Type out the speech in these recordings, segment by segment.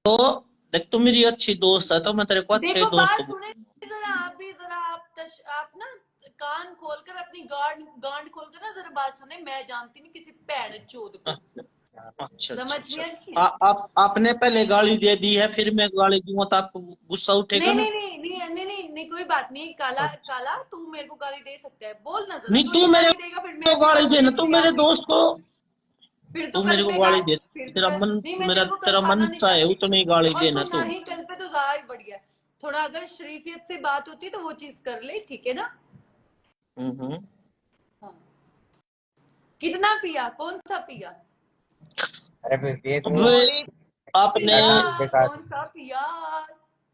तो देख, तू मेरी अच्छी दोस्त है तो मैं तेरे को अच्छे देखो दोस्त बात सुने जरा, आप भी जरा, आप ना कान खोलकर अपनी गांड खोलकर ना जरा बात सुने। मैं जानती नहीं किसी भैन चोद को। अच्छा अच्छा समझ अच्छा। में आई? आप आपने पहले गाली दे दी है, फिर मैं गाली दूंगा तो आपको गुस्सा उठेगा नहीं ना। नहीं नहीं नहीं नहीं नहीं नहीं, कोई बात नहीं। काला काला, तू मेरे को गाली दे सकता है, बोल ना जरा। नहीं, तू तू ये मेरे गाली देगा फिर को मेरे को गाली कल देना, तू सीरियसली मेरे आके, दोस्त को। फिर तो तू कल मेरे को पे गाली गाल, दे, फिर तो तेरा कल मन, नहीं, मैं मेरा तेरे को कल तेरा मन खाना नहीं चाहे खिलाती। उतनी गाली और देना तू तू। ना ही कल पे तो ज्यादा ही बढ़िया है। थोड़ा अगर शरीफियत से बात होती तो वो चीज कर ले, ठीक है ना? हम्म। हाँ। कितना पिया, कौन सा पिया? अरे फिर ये तो और आपने पिया, बेकार। कौन सा पिया,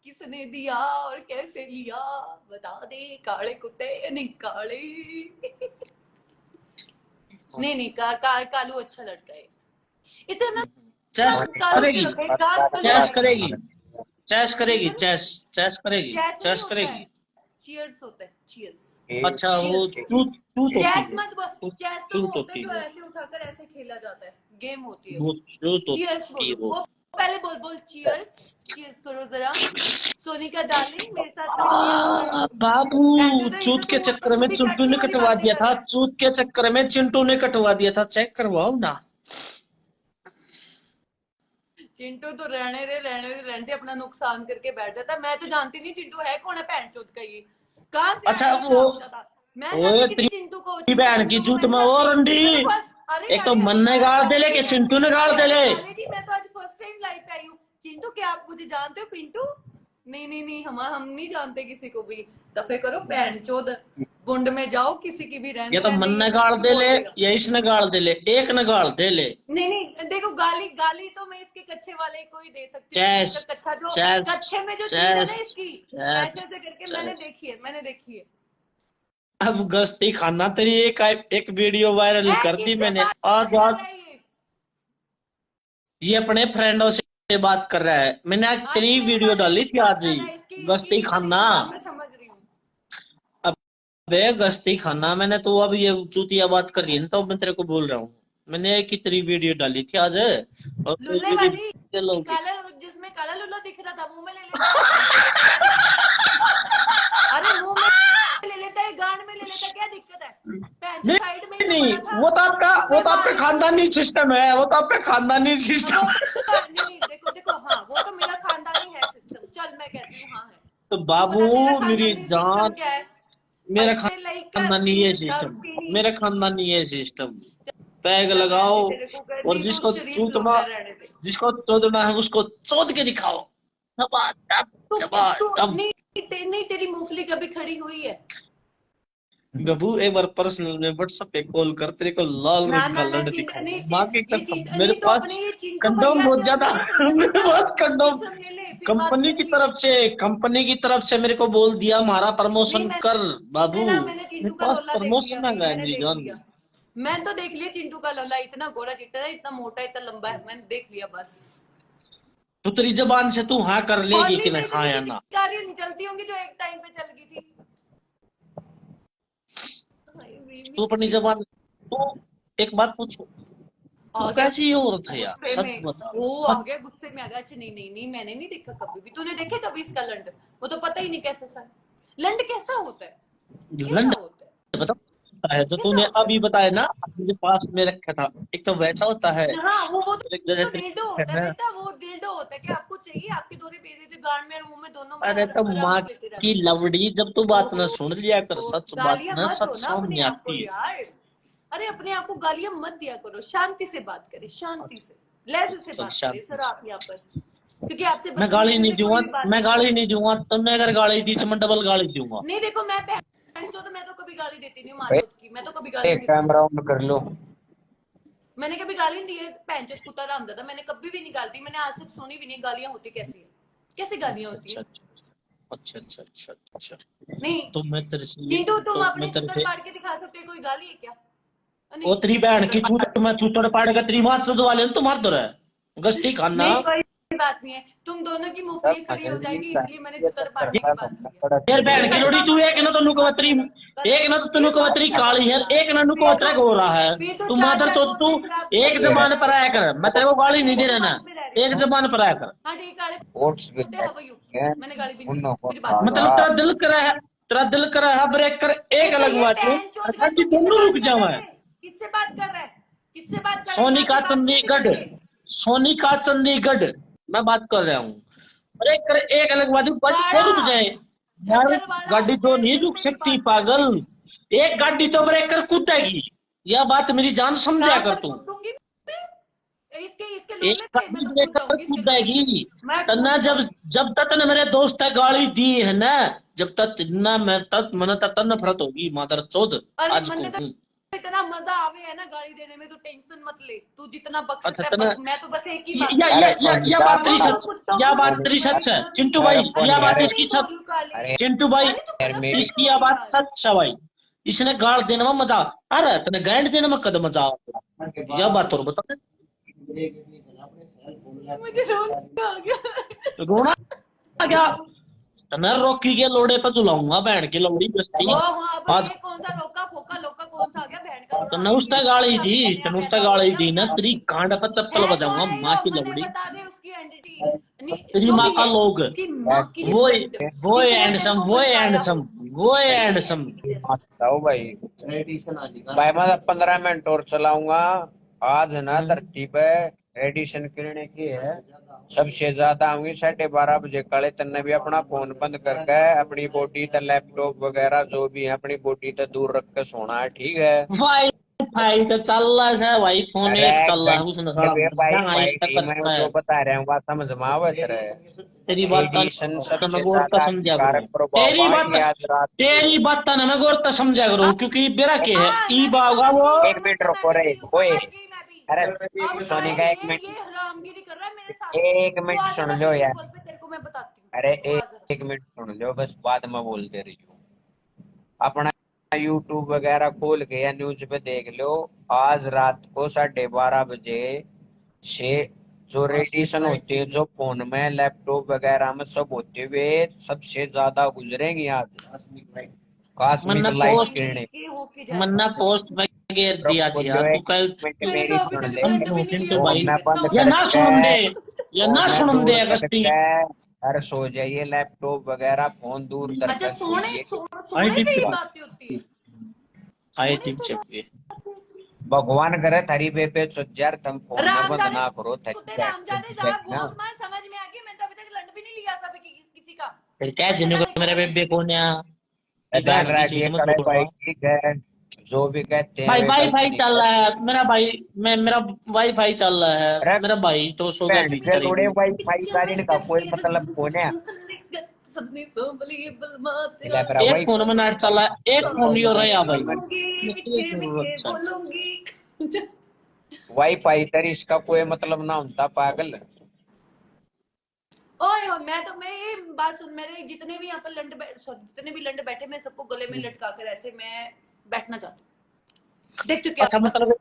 किसने दिया और कैसे लिया, बता दे काले कुत्ते। नहीं काले नहीं नहीं, कालू अच्छा लड़का है। इसे ना चेस कालू के करेगी, रखे गांठ तो चेस लड़ाएगी। करेगी, चेस करेगी, बिल्कुल। चेस चेस करेगी, जैस नहीं चेस होता है, करेगी। चीयर्स होता है, चीयर्स। अच्छा, वो चीयर्स चूत चूत होती जैस है, मत बोल। चेस तो वो चूत होता है होती जो है, ऐसे उठाकर ऐसे खेला जाता है, गेम होती है वो वो। चूत चीयर्स होती है बोलो वो। वो। पहले बोल बोल चीयर्स। चीयर्स करो जरा। सोनिका डार्लिंग मेरे साथ में चीयर्स कर। बाबू, भैंचो तो चूत इसमें के तो वो चक्कर में बुद्धि चिंटू काटने ने वाली कटवा बातें दिया कर था, रहा है। चूत के चक्कर में चिंटू ने कटवा दिया था, चेक करवाओ ना। चिंटू तो रहने दे, अपना नुकसान करके बैठ जाता है। मैं तो जानती नहीं चिंटू है कौन है, भैन चोद का ये कहां से आया अच्छा ये वो, हरामजादा। मैं जानती ओए किसी तेरी चिंटू को, बहन की चिंटू को चूत मैं नहीं में और जानती। अंडी। मैं तो बस, अरे एक तो अरे मन अरे ने गाड़ दे काले ले जी कि मैं, चिंटू ने गाड़ अरे दे अरे ले। काले जी मैं तो आज फर्स्ट टाइम लाइव पे आई हूँ। चिंटू क्या आप मुझे जानते हो पिंटू? नहीं नहीं नहीं, हम नहीं जानते किसी को भी। दफे करो भैन चोद। गुंड में जाओ, किसी की भी ये रहने तो मन रहने, ये ने गाड़ कुछ दे ले, बोल देगा। या इसने गाड़ दे ले, एक ने गाड़ दे ले। नहीं नहीं देखो, गाली गाली तो मैं इसके कच्चे वाले को ही दे सकती हूँ, क्योंकि चेस इसका कच्चा जो चेस कच्चे में जो चीज है ना चेस इसकी, ऐसे चेस ऐसे करके मैंने चेस। देखी है, मैंने देखी है। अब गश्ती खाना तेरी एक वीडियो वायरल ए, कर दी किससे मैंने, बात आज कर आज। रहा है ये? ये अपने फ्रेंडों से बात कर रहा है, मैंने आज हाँ, ये तेरी मेरे वीडियो बारे डाली में थी बात आज कर ही। रहा है। इसकी गश्ती इसकी खाना, इसकी बात मैं समझ रही हूँ। अबे गश्ती खाना, मैंने तो अब ये चूतिया बात कर रही है ना, तो मैं तेरे को बोल रहा हूँ। मैंने एक ही तेरी वीडियो डाली थी आज, और लुल्ले मेरी वाली, लोगी। काला, जिसमें काला लुल्ला दिख रहा था, मुंह में ले लेता। अरे मुंह में ले लेता है, गांड में ले लेता, क्या दिक्कत है? पैर जो नहीं साइड में ही तो नहीं, पड़ा था, वो तो आपका, मुंह वो पे तो मार आपका लेता मुझे। खानदानी सिस्टम है, वो तो आपका खानदानी हाँ, वो सिस्टम। नहीं नहीं, देखो देखो, हाँ वो तो मेरा खानदानी है सिस्टम। चल मैं कहती हूँ हाँ है। तो तू बाबू, बता तेरा मेरी खानदानी सिस्टम जान, क्या है? मेरा अच्छे लड़का खानदानी ये सिस्टम, कभी। मेरा खानदानी ये सिस्टम। पैग चल रहने लगाओ, दे, तेरे को और नहीं, तू जिसको शरीफ चूतना, लौंडा, रहने दे। जिसको चोदना है उसको चोद के दिखाओ। चबा चब, तू चबा तू चब। नहीं, तेरी मूंगफली कभी खड़ी हुई है? गबू, एक बार पर्सनल में व्हाट्सएप पे कॉल कर, तेरे को लाल ना रंग का ना ना, लड़ चिंटू दिखाऊंगा, नहीं, माँ की ये कसम चिंटू मेरे नहीं, तो अपने पास ये चिंटू कंडोम भैया बहुत से ज्यादा। अपनी सुन ले, मेरे सुन ले, पास कंडोम, परमिशन ले ले, फिर बात कंपनी की करनी है। तरफ से, कंपनी की तरफ से मेरे को बोल दिया हमारा नहीं, प्रमोशन कर। बाबू, मैंने मेरे चिंटू का पास लोला देख लिया प्रमोशन आ भाई, गया मैंने मेरी देख जान। लिया। मैंने तो देख लिया चिंटू का लोला, इतना गोरा चिट्टा है, इतना मोटा, इतना लंबा है, मैंने देख लिया बस। तो तेरी जबान से तू हाँ कर लेगी होली कि में नहीं, हाँ इतनी या ना। पिचकारियां नहीं चलती होंगी जो एक टाइम पे चल गई थी। तू अपनी जबान, तू, एक बात पूछू, तू आ गया कैसी औरत है यार, गुस्से सच में, बता वो आ सच। गया गुस्से में, आ गया। अच्छा नहीं नहीं नहीं, मैंने नहीं देखा कभी भी। तूने देखे कभी इसका लंड? वो तो पता ही नहीं कैसा सा लंड कैसा होता है, कैसा लंड होता है, बता है जो कैसा तूने होता है? अभी बताया ना, मुझे पास में रखा था, एक तो वैसा होता है, हाँ वो एक जगह तो तेरे डिल्डो है होता है ना। बेटा, वो डिल्डो होता है। क्या आपको चाहिए? आपके दोनों पेज जो गांड में और मुंह में दोनों में अरे तो आराम माँ से लेते की रहते लवड़ी, जब तू हो। बात न सुन लिया कर, सच बात गालियां न मत दो सच ना अपने सामने आप को आती है। यार। अरे अपने आप को गालियां मत दिया करो, शांति से बात करे, शांति से, लहजे से चल बात करे शांति सर से। आप यहाँ पर, क्योंकि आपसे मैं गाली बदतमीजी नहीं से कोई दूंगा, भी बात मैं नहीं गाली करता। नहीं दूंगा, तुमने अगर गाली दी तो मैं डबल गाली दूंगा। नहीं देखो, मैं बहन चो, तो मैं तो कभी गाली देती नहीं हूँ माँ भाई चोत की, मैं तो कभी गाली नहीं देती हूँ। कैमरा ऑन कर लो। मैंने कभी गाली नहीं दी है, बहन चोत कुत्ता रामदादा, मैंने कभी भी नहीं गाली दी। मैंने आज तक सुनी भी नहीं गालियां होती कैसी है, कैसे गालियां अच्छा होती अच्छा है। अच्छा अच्छा अच्छा अच्छा। नहीं तो मैं तेरे से, चिंटू, तुम तो अपने मैं तेरे चुतर से, पाड़ के दिखा सकते हो, कोई गाली है क्या? ओ नहीं तेरी बहन की चुतर चूत, पाड़, मैं चूतड़ पाड़ का तेरी माँ चोद वाले तुम हाथ धो रहा है। गश्ती खाना, नहीं कोई बात नहीं है, तुम दोनों की मुफली खड़ी हो जाएगी, इसलिए मैंने थर्ड पार्टी की बात की है। यार बहन की लोड़ी तू एक ना तो नुकवतरी, एक ना तो तू नुकवतरी काली है, एक ना नुकवतरा गोरा है। तू मादर तो तू एक जबान पर आया कर, मैं तेरे को गाली नहीं दे रहा ना, एक जबान पर आया कर। हाँ ठीक है, ओट्स भी मैंने गाली भी नहीं उन्नों दी, को मेरी बात मतलब तेरा दिल करे है, तेरा दिल करे है ब्रेक कर, एक अलग बात है, अरे दोनों रुक जाओ है। किससे बात कर रहा है, किससे बात कर रहा है? सोनी का यहाँ से बात कैसे चंडीगढ़, करेंगे? सोनी का चंडीगढ़ मैं बात कर रहा हूँ। ब्रेक कर एक अलग बात है, गाड़ी गाड़ा, को रुक जाए यार, झज्जर वाला, गाड़ी तो मैं नहीं फिर रुक तेरी सकती बात पागल, करती एक गाड़ी तो ब्रेक कर कूदेगी, यह बात मेरी जान समझा कहाँ कर पर तू। कूदूंगी मैं? इसके एक लोले पे मैं गाड़ी तो ब्रेक कूद कर जाऊंगी इसके लोले पे, कूदेगी मैं तन्ना, कूद जब जाऊंगी। जब तक ने मेरे दोस्त है गाड़ी दी है ना, जब तक ना मैं तक मन तक नफरत होगी मादर चौध अरे आज मन को। तो इतना मजा आवे है ना गाड़ी देने में, तो टेंशन मत ले, तू जितना बक अच्छा सकता है तना, बक, मैं तो बस एक ही बात या कर या अरे या सोनी या का बात तेरी माँ, सच, या बात तेरी सच है चिंटू भाई, अरे फोन या बात यार, इसकी सच, अरे चिंटू भाई अरे तू यार गलत मेरी नहीं इसकी बोल यह रही बात यार। सच है भाई। इसने गाड़ देने में मजा, अरे तने गांड देने में कद मजा आता, यह बात और बता। मुझे रोना आ गया। रोना आ गया, तने रोकी के लोड़े पे झुलाऊंगा बहन की लौड़ी बस्ती वो वहां पर आज। ये कौन सा रोका फोका लोका कौन सा आ गया, बहन का रोना आ तने गया, उसका ये कौन गाड़ी सा दी, अपने आप तने उसका ऐसा हो गाड़ी गया दी ना, अपने आप? तेरी गांड पर चप्पल है कौन बजाऊंगा है माँ यो, की मैंने लौड़ी, बता दे उसकी आइडेंटिटी, तेरी जो माँ भी का है लोग, उसकी माँ की वो दंड, वो जिसने तेरे हैंडसम, को वो फंसाया हो। हैंडसम, वो हैंडसम। बताओ भाई, भाई मैं 15 मिनट और चलाऊंगा। आज है ना धरती पे एडिशन करने की है, सबसे ज्यादा होंगी 12:30 बजे। काले तन्ने भी अपना फोन बंद करके अपनी बॉडी तक लैपटॉप वगैरह जो भी है अपनी बॉडी तक दूर रख के सोना है, ठीक है? वाई फाई तो चल रहा है भाई, फोन अरे एक चल रहा है उसने घंटे साला पे भाई जहाँ भाई एक तक नहीं, मैं करता जो है। बता रहा हूँ बात समझ में आवत रहे। तेरी बात एडिशन तो मैं सबसे गौर का ज्यादा समझा करूँ, हानिकारक प्रभाव तेरी आएंगे बात, आज रात को। तेरी बात तो ना मैं गौर का समझा करूँ, क्योंकि बेरा के है हाँ ई मैं भी बागा समझ वो। गई, एक समझ मिनट गई, मैं रुको भी रे, नहीं ओए, समझ गई मैं भी। अरे अब सोनी गाइस का एक ये मिनट, हरामगिरी कर रहा है मेरे साथ, एक तू मिनट आ सुन जाना लो वीडियो यार। कॉल पे, तेरे को मैं बताती हूँ, अरे तू आ एक जरा। एक मिनट सुन लो, बस बाद में बोलते रहियो। अपना यूट्यूब वगैरह खोल के या न्यूज पे देख लो, आज रात को 12:30 बजे से जो रेडिएशन होती है जो फोन में लैपटॉप वगैरह में सब होते हुए सबसे ज्यादा गुजरेंगी आज कॉस्मिक मन्ना लाइट पोस्ट, किरणें। ये होके जाएगा। मन्ना पोस्ट में घेर रुक दिया छी बोलियो, यार, तू एक कल मिनट मैंने मेरी तो अभी सुन तक ले। लंड भी नहीं लिया, चिंटू भाई, सोनी मैं कितना बंद या होता ना करके, सुन दे, या और ना मैं सुन दे दूर अगस्ती। करके, अरे सो जाइए, लैपटॉप वगैरह फोन दूर अच्छा करके सोने सोइए। आई सोने टिप से ये चेक, बातें होती है, आई सोने टिप से चेक बातें ये। होती है। भगवान करे थारी पे चुजार तुम फोन में बंद रामजादे, ना करो, कुत्ते थारी रामजादे जा बैठ ना। घोष मार, समझ में आ गई, मैंने तो अभी तक लंड भी नहीं लिया कभी किसी का। फिर क्या बस जिन्हें ऐसा को देखा मेरे मैंने। बेबे को न्या की ध्यान बहन की चूत रखिए मत कड़े भाई, बोलवा। ठीक है? जो भी कहते हैं भाई वे गलत वाईफाई नहीं चल रहा है करते। मेरा भाई, मैं मेरा वाईफाई चल रहा है, अरे मेरा भाई तो सो गया भैन के भीतर लोड़े ही। भाई भाई का का कोई मतलब कौन है? सबने सोबली बलमा तेरा मिला मेरा एक वही फोन में नेट चल रहा है, एक फोन यो रहा भाई, बोलूंगी, इसलिए मीठे मीठे जरूरत है। बोलूंगी। वाईफाई तरी इसका कोई मतलब ना होता पागल। ओए ओए, मैं ये बात सुन, मेरे जितने भी यहाँ पर जितने भी लंड बैठे, मैं सबको गले में लटका कर ऐसे मैं बैठना चाहती हूँ, देख चुके अच्छा आप। मतलब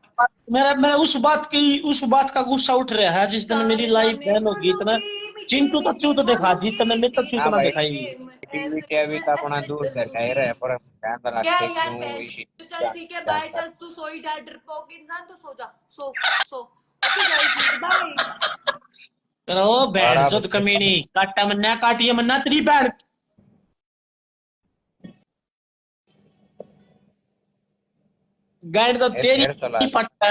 मेरा मैं उस बात का गुस्सा उठ रहा है जिस दिन मेरी सारे लाइफ गाने बहन होगी इतना, सुनूंगी, मीठे चिंटू तो मीठे चूत देखा जी बोलूंगी, तने मैं तो चूत हाँ ना भाई, तेरे दिखाई। के मैं ऐसे मीडिया भी मैं तो अपना ऐसे दूर करके ही डलूंगी। रहे पर ध्यान रख क्या के यार क्यों बहन, इसी चल ठीक है, बाय, चल तू सो ही जा, डरपोक इंसान, तू सो जा, सो सो। Okay guys, bye. तेरा ओ बहन 12 चोद बजे कमीनी, काटा मन्ना काटिए मन्ना तेरी बहन, गाइड तो तेरी फिर चला। पट्टा